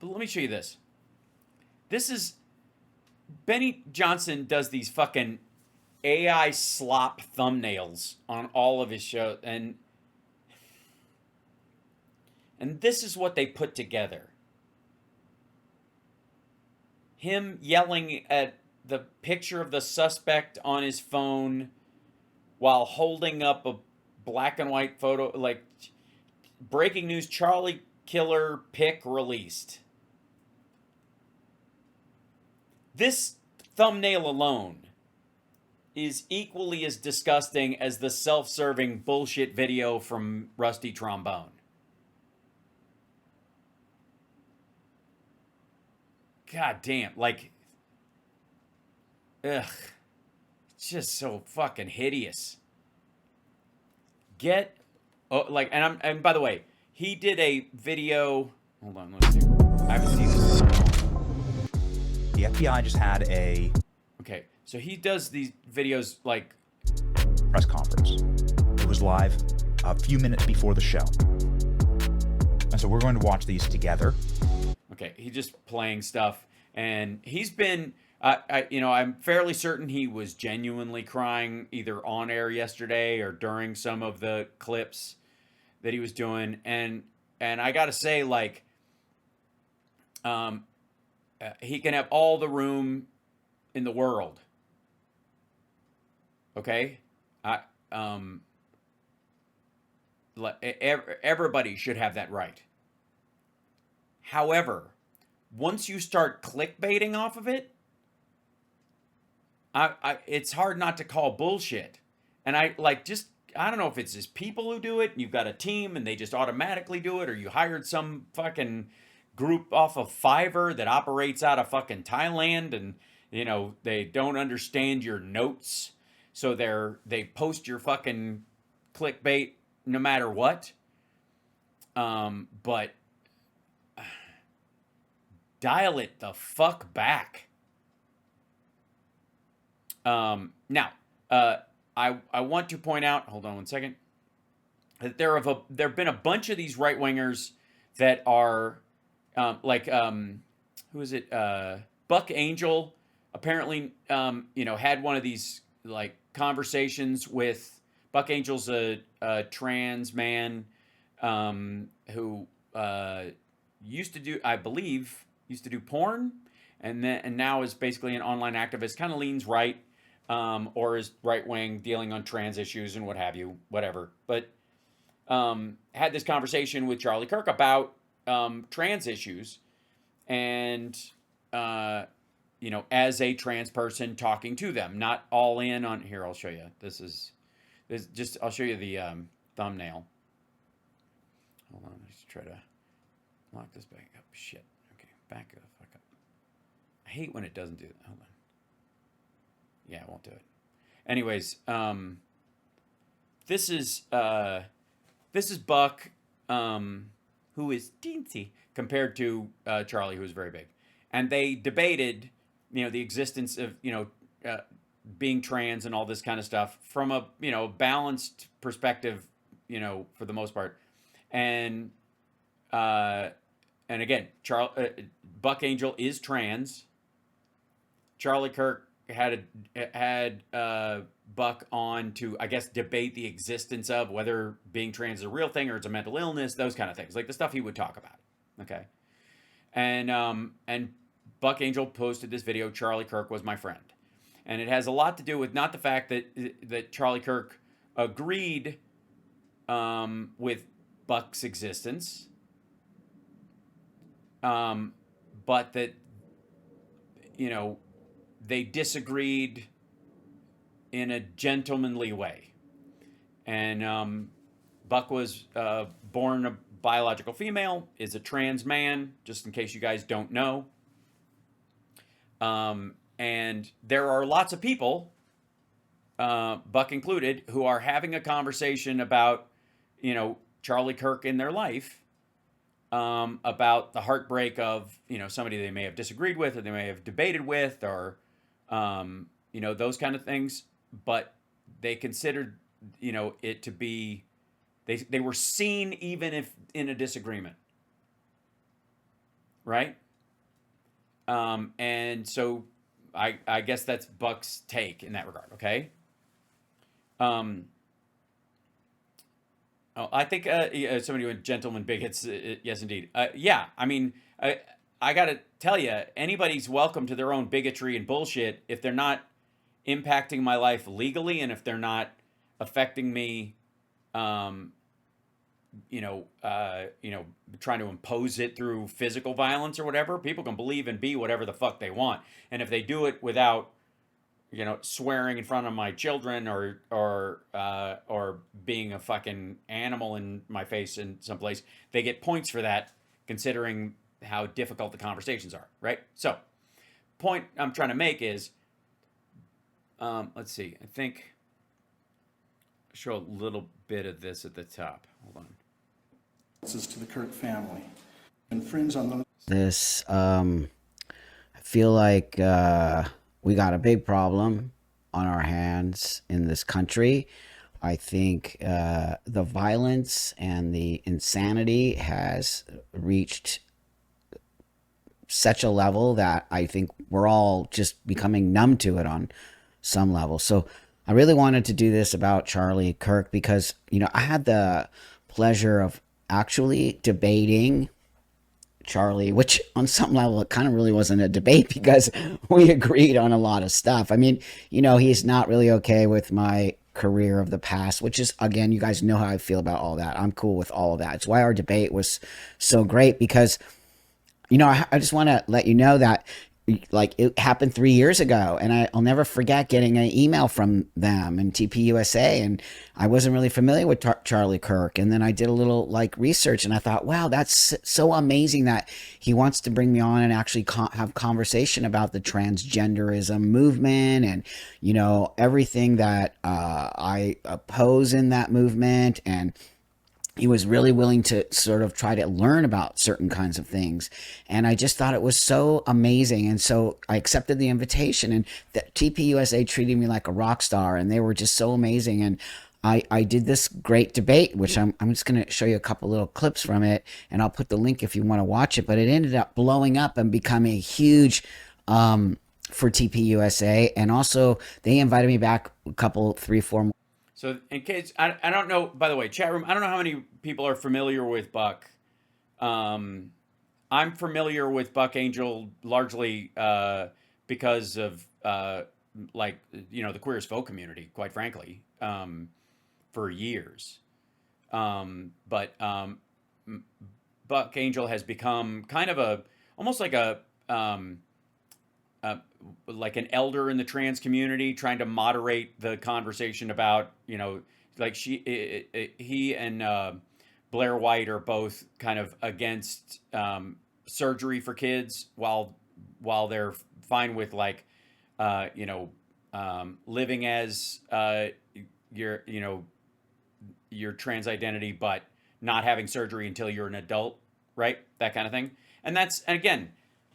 But let me show you this. This is Benny Johnson does these fucking AI slop thumbnails on all of his shows, and this is what they put together. Him yelling at the picture of the suspect on his phone while holding up a black and white photo, like breaking news: Charlie killer pic released. This thumbnail alone is equally as disgusting as the self-serving bullshit video from Rusty Trombone. God damn, like, ugh, it's just so fucking hideous. And by the way, he did a video. Hold on, let's see. I haven't seen this. The FBI just had a Okay, so he does these videos like press conference. It was live a few minutes before the show. And so we're going to watch these together. Okay, he's just playing stuff, and he's been, I'm fairly certain he was genuinely crying either on air yesterday or during some of the clips that he was doing, and I gotta say, like, he can have all the room in the world. Okay, everybody should have that right. However, once you start clickbaiting off of it, it's hard not to call bullshit. And I don't know if it's just people who do it and you've got a team and they just automatically do it, or you hired some fucking group off of Fiverr that operates out of fucking Thailand, and they don't understand your notes, so they post your fucking clickbait no matter what. But dial it the fuck back. Now, I want to point out, hold on one second, that there have been a bunch of these right wingers that are who is it? Buck Angel apparently, had one of these like conversations with Buck Angel's a trans man who used to do porn, and now is basically an online activist. Kind of leans right, or is right wing, dealing on trans issues and what have you, whatever. But had this conversation with Charlie Kirk about trans issues, and as a trans person talking to them, not all in on. Here, I'll show you. I'll show you the thumbnail. Hold on, let's try to lock this back up. Shit. Okay, back the fuck up. I hate when it doesn't do that. Hold on. Yeah, it won't do it. Anyways, this is Buck, who is teensy compared to Charlie, who is very big, and they debated, the existence of being trans and all this kind of stuff from a balanced perspective, for the most part, and again, Buck Angel is trans. Charlie Kirk had Buck on to, I guess, debate the existence of whether being trans is a real thing or it's a mental illness, those kind of things, like the stuff he would talk about. Okay, and Buck Angel posted this video. Charlie Kirk was my friend, and it has a lot to do with not the fact that Charlie Kirk agreed with Buck's existence, but that they disagreed in a gentlemanly way. And Buck was born a biological female, is a trans man, just in case you guys don't know. And there are lots of people, Buck included, who are having a conversation about, Charlie Kirk in their life, about the heartbreak of, somebody they may have disagreed with, or they may have debated with, or, those kind of things. But they considered, it to be, they were seen even if in a disagreement. right? And so I guess that's Buck's take in that regard. Okay. Um, oh, I think somebody went gentleman bigots. Yes, indeed. Yeah, I mean, I got to tell you, anybody's welcome to their own bigotry and bullshit if they're not impacting my life legally and if they're not affecting me, um, trying to impose it through physical violence or whatever. People can believe and be whatever the fuck they want, and if they do it without swearing in front of my children or being a fucking animal in my face in some place, they get points for that, considering how difficult the conversations are, right? So, point I'm trying to make is, let's see, I think I'll show a little bit of this at the top. Hold on. This is to the Kirk family and friends on the. This, I feel like we got a big problem on our hands in this country. I think the violence and the insanity has reached such a level that I think we're all just becoming numb to it on some level. So I really wanted to do this about Charlie Kirk because, I had the pleasure of actually debating Charlie, which on some level it kind of really wasn't a debate because we agreed on a lot of stuff. I mean, he's not really okay with my career of the past, which is, again, you guys know how I feel about all that. I'm cool with all of that. It's why our debate was so great because, I just want to let you know that it happened 3 years ago, and I'll never forget getting an email from them and TPUSA, and I wasn't really familiar with Charlie Kirk, and then I did a little research, and I thought, wow, that's so amazing that he wants to bring me on and actually have conversation about the transgenderism movement and everything that I oppose in that movement. And he was really willing to sort of try to learn about certain kinds of things. And I just thought it was so amazing. And so I accepted the invitation, and the TPUSA treated me like a rock star, and they were just so amazing. And I did this great debate, which I'm just going to show you a couple little clips from it, and I'll put the link if you want to watch it. But it ended up blowing up and becoming huge for TPUSA. And also they invited me back a couple, 3, 4 more. So in case, I don't know, by the way, chat room, I don't know how many people are familiar with Buck. I'm familiar with Buck Angel largely because of the Queer as Folk community, quite frankly, for years. But Buck Angel has become kind of almost like like an elder in the trans community, trying to moderate the conversation about, he and Blair White are both kind of against surgery for kids, while they're fine with living as your trans identity, but not having surgery until you're an adult, right? That kind of thing. And again,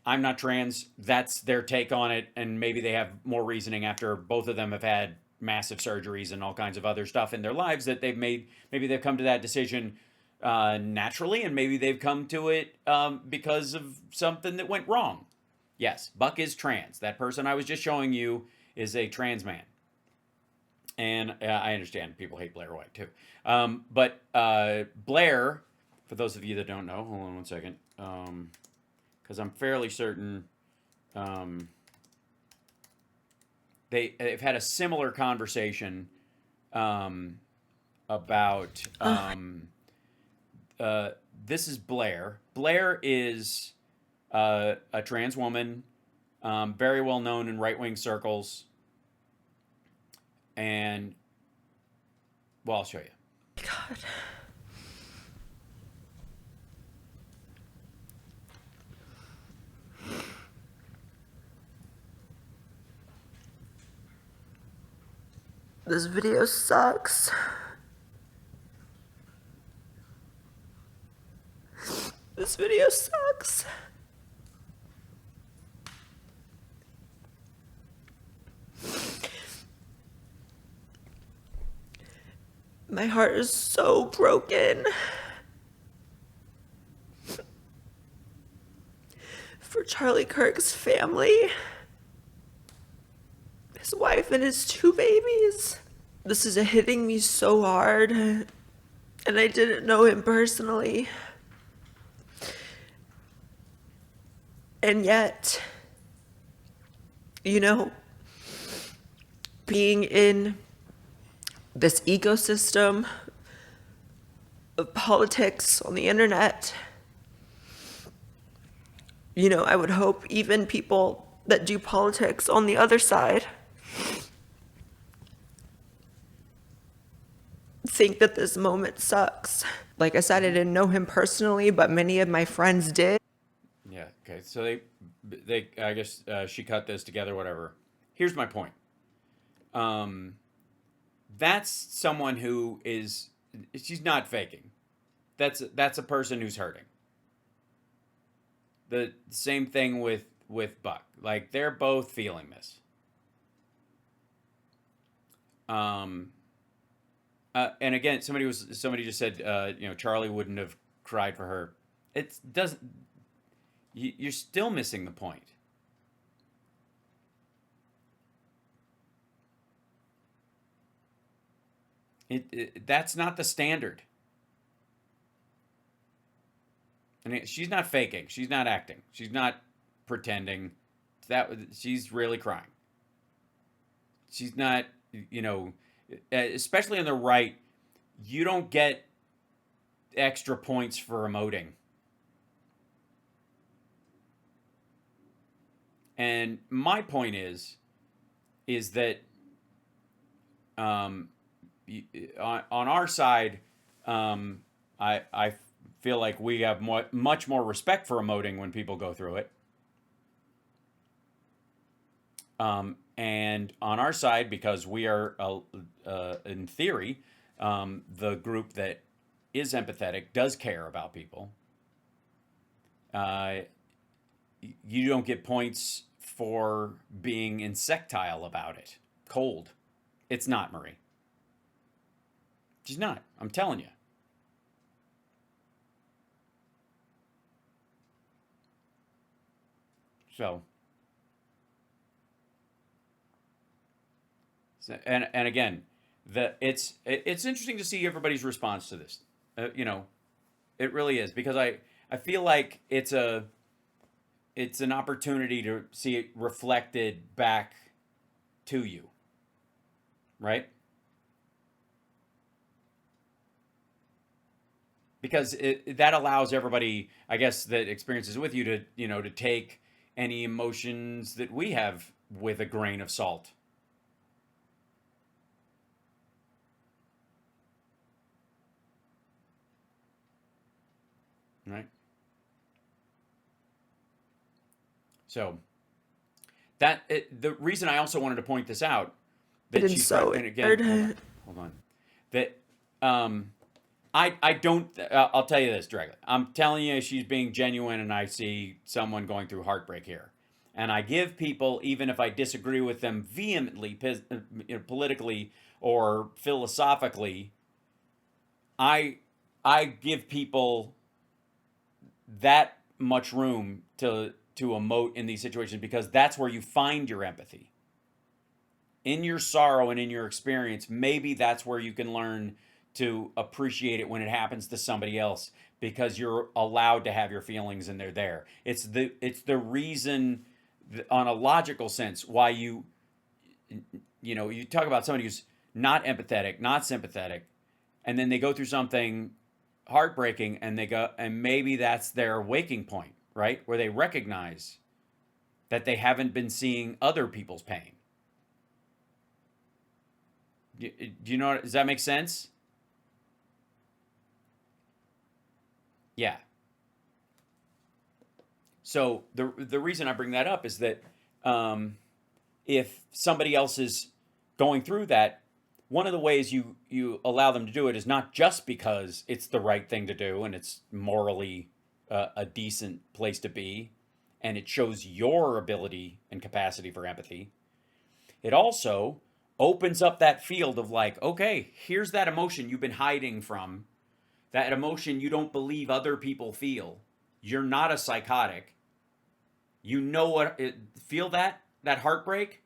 I'm not trans. That's their take on it. And maybe they have more reasoning after both of them have had massive surgeries and all kinds of other stuff in their lives that they've made. Maybe they've come to that decision naturally, and maybe they've come to it because of something that went wrong. Yes, Buck is trans. That person I was just showing you is a trans man. And I understand people hate Blair White too. But Blair, for those of you that don't know, hold on one second. Because I'm fairly certain they've had a similar conversation about this is Blair. Blair is a trans woman, very well known in right-wing circles, and I'll show you. God. This video sucks. This video sucks. My heart is so broken. for Charlie Kirk's family, his wife and his 2 babies. This is hitting me so hard, and I didn't know him personally. And yet, you know, being in this ecosystem of politics on the internet, you know, I would hope even people that do politics on the other side think that this moment sucks. Like I said, I didn't know him personally, but many of my friends did. Yeah. Okay. So they, I guess she cut this together. Whatever. Here's my point. That's someone who is. She's not faking. That's a person who's hurting. The same thing with Buck. Like they're both feeling this. And again, somebody just said, you know, Charlie wouldn't have cried for her. It doesn't. You're still missing the point. That's not the standard. I mean, she's not faking. She's not acting. She's not pretending. She's really crying. She's not, you know, especially on the right, you don't get extra points for emoting. And my point is that on our side, I feel like we have much more respect for emoting when people go through it. And on our side, because we are, in theory, the group that is empathetic, does care about people, you don't get points for being insectile about it. Cold. It's not, Marie. She's not. I'm telling you. So and again, it's interesting to see everybody's response to this. You know, it really is, because I feel like it's an opportunity to see it reflected back to you, right? Because that allows everybody, I guess, that experiences with you to, you know, to take any emotions that we have with a grain of salt. Right? So the reason I also wanted to point this out, that she's so and again, hold on, that I don't, I'll tell you this directly. I'm telling you, she's being genuine, and I see someone going through heartbreak here. And I give people, even if I disagree with them vehemently, you know, politically or philosophically, I give people that much room to emote in these situations, because that's where you find your empathy. In your sorrow and in your experience, maybe that's where you can learn to appreciate it when it happens to somebody else, because you're allowed to have your feelings and they're there. It's the reason, on a logical sense, why you know, you talk about somebody who's not empathetic, not sympathetic, and then they go through something heartbreaking, and they go, and maybe that's their waking point, right? Where they recognize that they haven't been seeing other people's pain. Do you know, does that make sense? Yeah. So the reason I bring that up is that if somebody else is going through that, one of the ways you allow them to do it is not just because it's the right thing to do and it's morally a decent place to be, and it shows your ability and capacity for empathy. It also opens up that field of, like, okay, here's that emotion you've been hiding from. That emotion you don't believe other people feel. You're not a psychotic. You know what? Feel that heartbreak?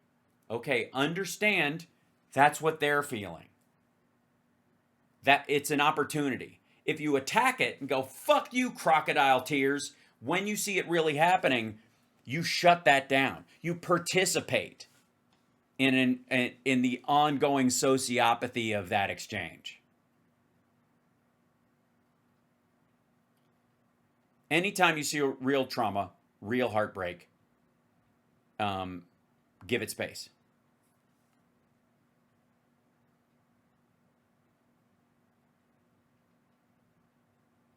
Okay, understand that's what they're feeling. That it's an opportunity. If you attack it and go, fuck you, crocodile tears, when you see it really happening, you shut that down. You participate in the ongoing sociopathy of that exchange. Anytime you see a real trauma, real heartbreak, give it space.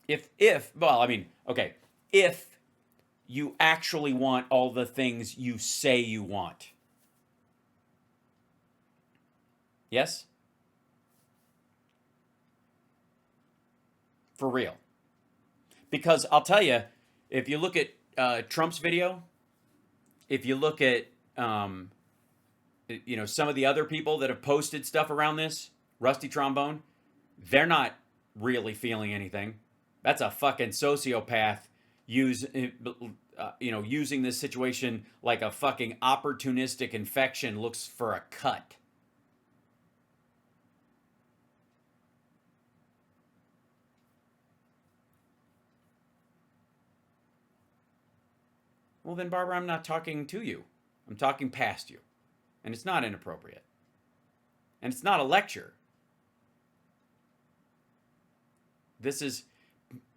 If you actually want all the things you say you want. Yes? For real. Because I'll tell you, if you look at Trump's video, if you look at some of the other people that have posted stuff around this, Rusty Trombone, they're not really feeling anything. That's a fucking sociopath using this situation like a fucking opportunistic infection looks for a cut. Well, then, Barbara, I'm not talking to you. I'm talking past you. And it's not inappropriate. And it's not a lecture. This is...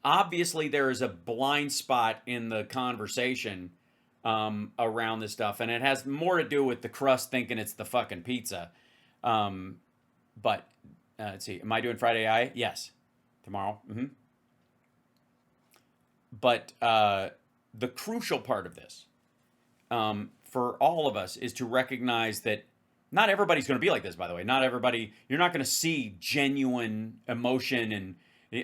Obviously, there is a blind spot in the conversation around this stuff. And it has more to do with the crust thinking it's the fucking pizza. But, let's see. Am I doing Friday Eye? Yes. Tomorrow. Mm-hmm. But... the crucial part of this for all of us is to recognize that not everybody's going to be like this, by the way. Not everybody, you're not going to see genuine emotion and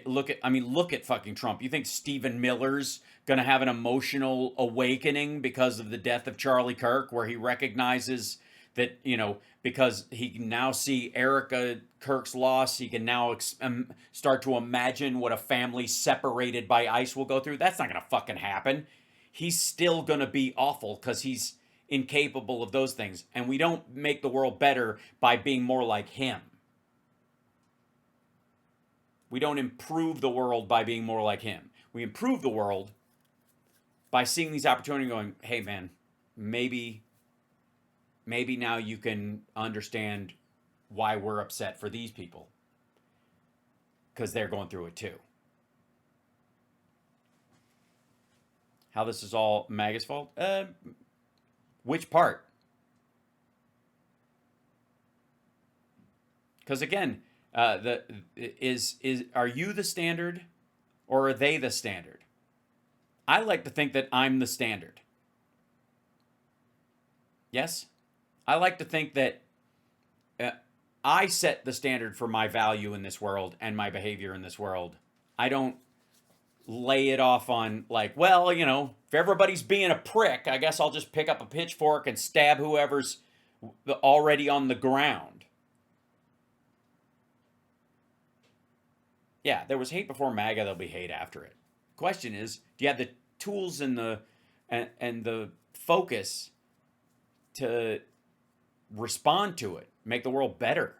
look at fucking Trump. You think Stephen Miller's going to have an emotional awakening because of the death of Charlie Kirk, where he recognizes that, because he can now see Erica Kirk's loss, he can now start to imagine what a family separated by ICE will go through? That's not going to fucking happen. He's still going to be awful because he's incapable of those things. And we don't make the world better by being more like him. We don't improve the world by being more like him. We improve the world by seeing these opportunities and going, hey, man, maybe now you can understand why we're upset for these people. Because they're going through it too. How this is all MAGA's fault? Which part? Because again, are you the standard or are they the standard? I like to think that I'm the standard. Yes? I like to think that I set the standard for my value in this world and my behavior in this world. I don't lay it off on like, well, if everybody's being a prick, I guess I'll just pick up a pitchfork and stab whoever's already on the ground. Yeah, there was hate before MAGA, there'll be hate after it. Question is, do you have the tools and the focus to respond to it, make the world better?